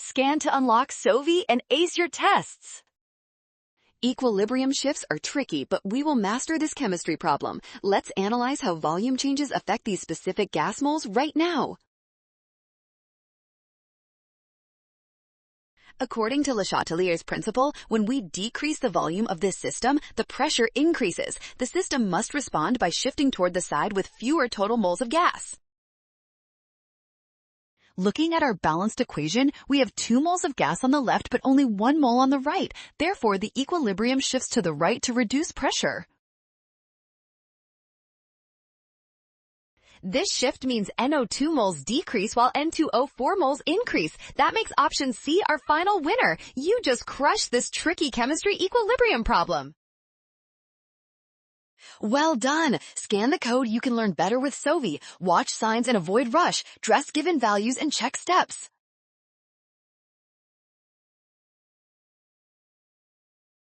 Scan to unlock Sovi and ace your tests. Equilibrium shifts are tricky, but we will master this chemistry problem. Let's analyze how volume changes affect these specific gas moles right now. According to Le Chatelier's principle, when we decrease the volume of this system, the pressure increases. The system must respond by shifting toward the side with fewer total moles of gas. Looking at our balanced equation, we have 2 moles of gas on the left but only 1 mole on the right. Therefore, the equilibrium shifts to the right to reduce pressure. This shift means NO2 moles decrease while N2O4 moles increase. That makes option C our final winner. You just crushed this tricky chemistry equilibrium problem. Well done! Scan the code. You can learn better with Sovi. Watch signs and avoid rush. Dress given values and check steps.